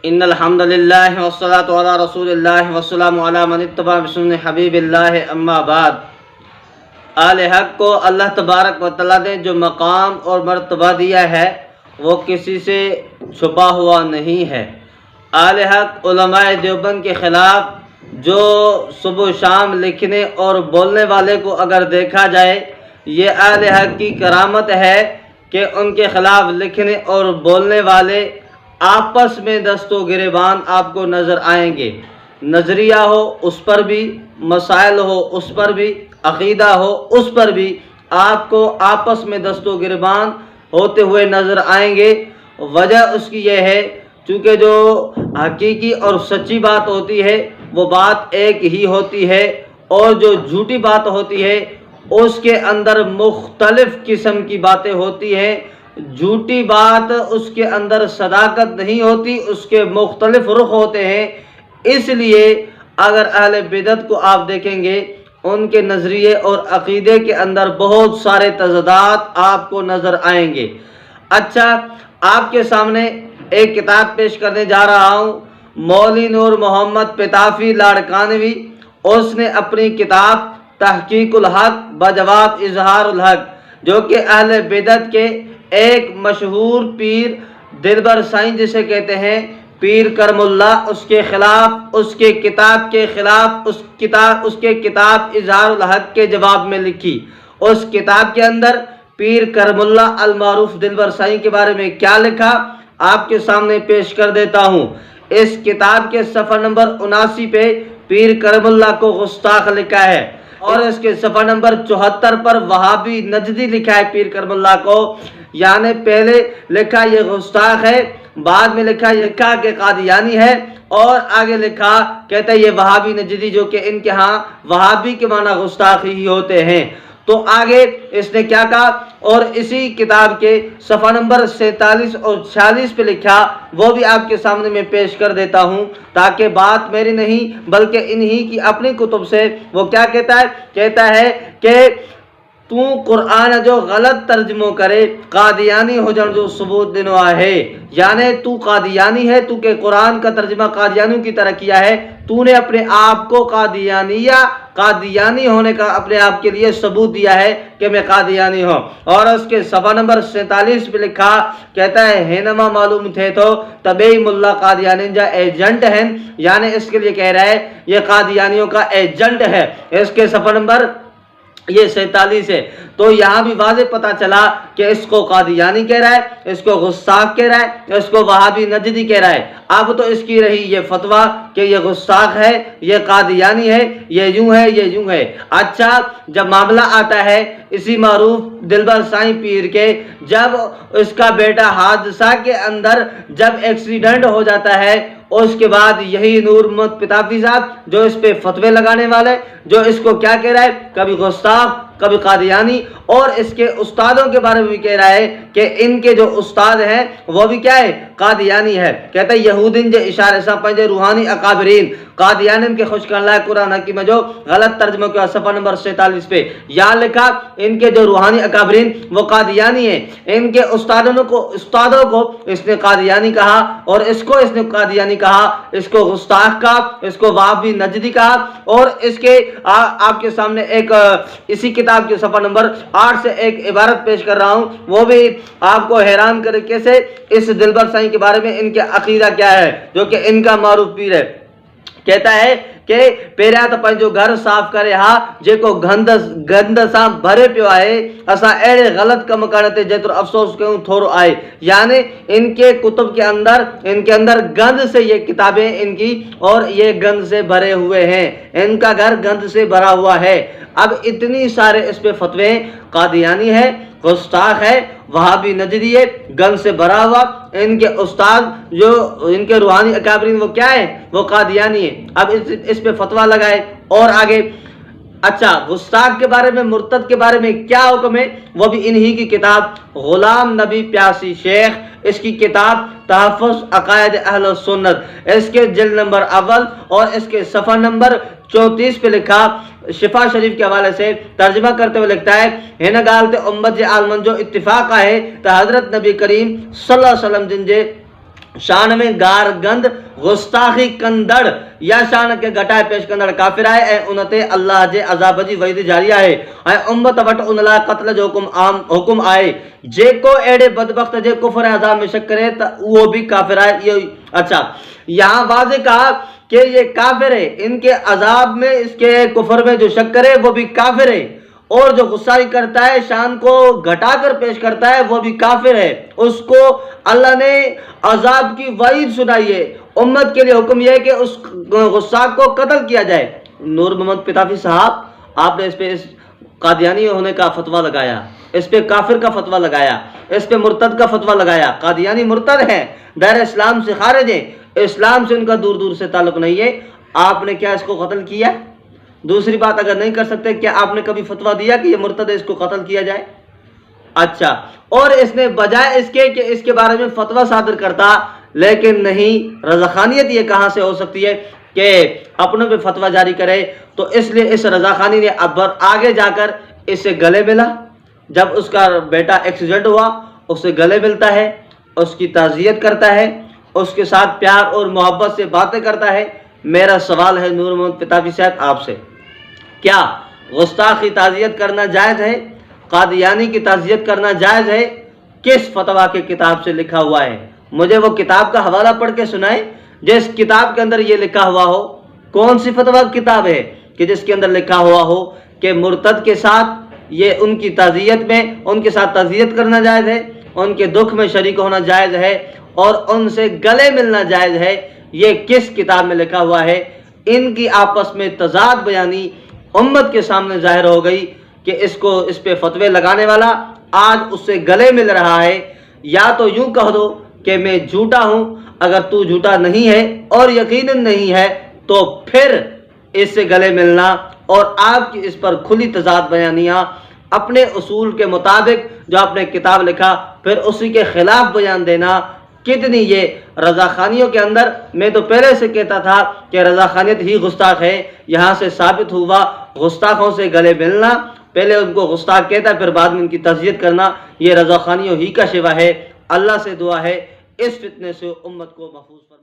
ان الحمد للہ والصلاۃ علی رسول اللہ والسلام علی من اتبع بسنت حبیب اللہ اما بعد۔ آل حق کو اللہ تبارک و تعالیٰ نے جو مقام اور مرتبہ دیا ہے وہ کسی سے چھپا ہوا نہیں ہے۔ آل حق علماء دیوبند کے خلاف جو صبح و شام لکھنے اور بولنے والے کو اگر دیکھا جائے، یہ آل حق کی کرامت ہے کہ ان کے خلاف لکھنے اور بولنے والے آپس میں دست و گریبان آپ کو نظر آئیں گے۔ نظریہ ہو اس پر بھی، مسائل ہو اس پر بھی، عقیدہ ہو اس پر بھی آپ کو آپس میں دست و گریبان ہوتے ہوئے نظر آئیں گے۔ وجہ اس کی یہ ہے چونکہ جو حقیقی اور سچی بات ہوتی ہے وہ بات ایک ہی ہوتی ہے، اور جو جھوٹی بات ہوتی ہے اس کے اندر مختلف قسم کی باتیں ہوتی ہیں۔ جھوٹی بات اس کے اندر صداقت نہیں ہوتی، اس کے مختلف رخ ہوتے ہیں۔ اس لیے اگر اہل بدعت کو آپ دیکھیں گے، ان کے نظریے اور عقیدے کے اندر بہت سارے تضادات آپ کو نظر آئیں گے۔ اچھا، آپ کے سامنے ایک کتاب پیش کرنے جا رہا ہوں، مولوی نور محمد پتافی لاڑکانوی۔ اس نے اپنی کتاب تحقیق الحق بجواب اظہار الحق، جو کہ اہل بدعت کے ایک مشہور پیر دلبر سائیں جسے کہتے ہیں پیر کرم اللہ، اس کے خلاف، اس کے کتاب کے خلاف، اس کے کتاب اظہار الحق کے جواب میں لکھی۔ اس کتاب کے اندر پیر کرم اللہ المعروف دلبر سائیں کے بارے میں کیا لکھا آپ کے سامنے پیش کر دیتا ہوں۔ اس کتاب کے صفحہ نمبر 79 پہ پیر کرم اللہ کو گستاخ لکھا ہے، اور اس کے صفحہ نمبر 74 پر وہابی نجدی لکھا ہے پیر کرم اللہ کو۔ یعنی پہلے لکھا یہ گستاخ ہے، بعد میں لکھا کہ قادیانی ہے، اور آگے لکھا کہتا ہے یہ وہابی نجدی، جو کہ ان کے ہاں وہابی کے معنی گستاخ ہی ہوتے ہیں۔ تو آگے اس نے کیا کہا، اور اسی کتاب کے صفحہ نمبر 47 اور 46 پہ لکھا، وہ بھی آپ کے سامنے میں پیش کر دیتا ہوں، تاکہ بات میری نہیں بلکہ انہی کی اپنی کتب سے۔ وہ کیا کہتا ہے کہ تو قرآن جو غلط ترجمہ کرے قادیانی ہو جان جو ثبوت دنوا ہے۔ یعنی تو قادیانی ہے، تو کہ قرآن کا ترجمہ قادیانیوں کی طرح کیا ہے، تو نے اپنے آپ کو قادیانی ہونے کا اپنے آپ کے لیے ثبوت دیا ہے کہ میں قادیانی ہوں۔ اور اس کے صفحہ نمبر 47 پہ لکھا کہتا ہے ہینما معلوم تھے تو طبی ملا قادیانی جا ایجنٹ ہیں، یعنی اس کے لیے کہہ رہا ہے یہ قادیانیوں کا ایجنٹ ہے۔ اس کے صفحہ نمبر یہ 47 ہے۔ تو یہاں بھی واضح پتہ چلا کہ اس کو قادیانی کہہ رہا ہے، اس کو گستاخ کہہ رہا ہے، اس کو وہابی نجدی کہہ رہا ہے۔ اب تو اس کی رہی یہ فتویٰ کہ یہ گستاخ ہے، یہ قادیانی ہے، یہ یوں ہے، یہ یوں ہے۔ اچھا، جب معاملہ آتا ہے اسی معروف دلبر سائیں پیر کے، جب اس کا بیٹا حادثہ کے اندر جب ایکسیڈنٹ ہو جاتا ہے، اس کے بعد یہی نور محمد پتافی صاحب جو اس پہ فتوے لگانے والے، جو اس کو کیا کہہ رہا ہے، کبھی گستاخ کبھی قادیانی، اور اس کے استادوں کے بارے میں بھی کہہ رہا ہے کہ ان کے جو استاد ہیں وہ بھی کیا ہے، قادیانی ہے۔ کہتا ہے یہودین جو اشارے سے پنجے روحانی اکابرین قادیانین کے خوش کرنا ہے قرآن حکیم میں جو غلط ترجمہ کیا صفحہ نمبر 47 پہ یہاں لکھا ان کے جو روحانی اکابرین وہ قادیانی ہیں۔ ان کے استادوں کو اس نے قادیانی کہا، اور اس کو اس نے قادیانی کہا، اس کو گستاخ کہا، اس کو وہابی نجدی کہا۔ اور اس کے آپ کے سامنے ایک اسی کتاب کے صفحہ نمبر 8 سے ایک عبارت پیش کر رہا ہوں، وہ بھی آپ کو حیران کرے کیسے اس دلبر سائیں کے بارے میں ان کے عقیدہ کیا ہے، جو کہ ان کا معروف پیر ہے۔ کہتا ہے کہ پیرا تو پنجو گھر صاف کرے ہا جے کو گند سا بھرے پیو آئے، اسا ایڑے غلط کم کرتے جتر افسوس کیوں تھوڑو آئے۔ یعنی ان کے کتب کے اندر گند سے یہ کتابیں ان کی، اور یہ گند سے بھرے ہوئے ہیں، ان کا گھر گند سے بھرا ہوا ہے۔ اب اتنی سارے اس پہ فتوے، قادیانی ہے، گستاخ ہے، وہابی نجدی ہے، گند سے بھرا ہوا۔ ان کے استاد جو ان کے روحانی اکابرین وہ کیا ہے، وہ قادیانی ہے۔ اب اس پہ فتویٰ لگائے اور آگے۔ اچھا، گستاخ کے بارے میں، مرتد کے بارے میں کیا حکم ہے، وہ بھی انہی کی کتاب غلام نبی پیاسی شیخ، اس کی کتاب تحفظ عقائد اہل سنت، اس کے جلد نمبر اول اور اس کے صفحہ نمبر 34 پہ لکھا، شفا شریف کے حوالے سے ترجمہ کرتے ہوئے لکھتا ہے ہن گال تے امت جے عالمن جو اتفاق ہے تو حضرت نبی کریم صلی اللہ علیہ وسلم جن جے شان میں گار گند گستاخی کندڑ یا شان کے گٹائے پیش کندڑ کافر آئے اے انتے اللہ جے عذاب جی وعید جاری آئے اے امت وٹ ان لا قتل جو حکم آئے جے کو ایڑے بدبخت جے کفر عذاب میں شک کرے تا وہ بھی کافر آئے. یہ اچھا یہاں واضح کہا کہ یہ کافر ہے, ان کے عذاب میں اس کے کفر میں جو شک کرے وہ بھی کافر ہے, اور جو غصہ کرتا ہے شان کو گھٹا کر پیش کرتا ہے وہ بھی کافر ہے. اس کو اللہ نے عذاب کی وعید سنائی ہے. امت کے لیے حکم یہ ہے کہ اس غصہ کو قتل کیا جائے. نور محمد پتافی صاحب آپ نے اس پہ اس قادیانی ہونے کا فتویٰ لگایا, اس پہ کافر کا فتویٰ لگایا, اس پہ مرتد کا فتویٰ لگایا. قادیانی مرتد ہے, دائرہ اسلام سے خارج ہے, اسلام سے ان کا دور دور سے تعلق نہیں ہے. آپ نے کیا اس کو قتل کیا؟ دوسری بات اگر نہیں کر سکتے, کیا آپ نے کبھی فتویٰ دیا کہ یہ مرتد ہے اس کو قتل کیا جائے؟ اچھا, اور اس نے بجائے اس کے کہ اس کے بارے میں فتویٰ صادر کرتا, لیکن نہیں, رضاخانیت یہ کہاں سے ہو سکتی ہے کہ اپنوں پہ فتویٰ جاری کرے؟ تو اس لیے اس رضاخانی نے اب آگے جا کر اس سے گلے ملا. جب اس کا بیٹا ایکسیڈنٹ ہوا اس سے گلے ملتا ہے, اس کی تعزیت کرتا ہے, اس کے ساتھ پیار اور محبت سے باتیں کرتا ہے. میرا سوال ہے نور محمد پتافی صاحب آپ سے, کیا گستاخ کی تعزیت کرنا جائز ہے؟ قادیانی کی تعزیت کرنا جائز ہے؟ کس فتویٰ کی کتاب سے لکھا ہوا ہے؟ مجھے وہ کتاب کا حوالہ پڑھ کے سنائیں جس کتاب کے اندر یہ لکھا ہوا ہو. کون سی فتویٰ کتاب ہے کہ جس کے اندر لکھا ہوا ہو کہ مرتد کے ساتھ یہ ان کی تعزیت میں ان کے ساتھ تعزیت کرنا جائز ہے, ان کے دکھ میں شریک ہونا جائز ہے, اور ان سے گلے ملنا جائز ہے؟ یہ کس کتاب میں لکھا ہوا ہے؟ ان کی آپس میں تضاد بیانی امت کے سامنے ظاہر ہو گئی کہ اس پہ فتوے لگانے والا آج اس سے گلے مل رہا ہے. یا تو یوں کہہ دو کہ میں جھوٹا ہوں, اگر تو جھوٹا نہیں ہے اور یقیناً نہیں ہے تو پھر اس سے گلے ملنا اور آپ کی اس پر کھلی تضاد بیانیاں اپنے اصول کے مطابق جو آپ نے کتاب لکھا پھر اسی کے خلاف بیان دینا, کتنی یہ رضاخانیوں کے اندر. میں تو پہلے سے کہتا تھا کہ رضاخانیت ہی گستاخ ہے, یہاں سے ثابت ہوا گستاخوں سے گلے ملنا, پہلے ان کو گستاخ کہتا ہے پھر بعد میں ان کی تعزیت کرنا, یہ رضاخانیوں ہی کا شیوا ہے. اللہ سے دعا ہے اس فتنے سے امت کو محفوظ فرمائے.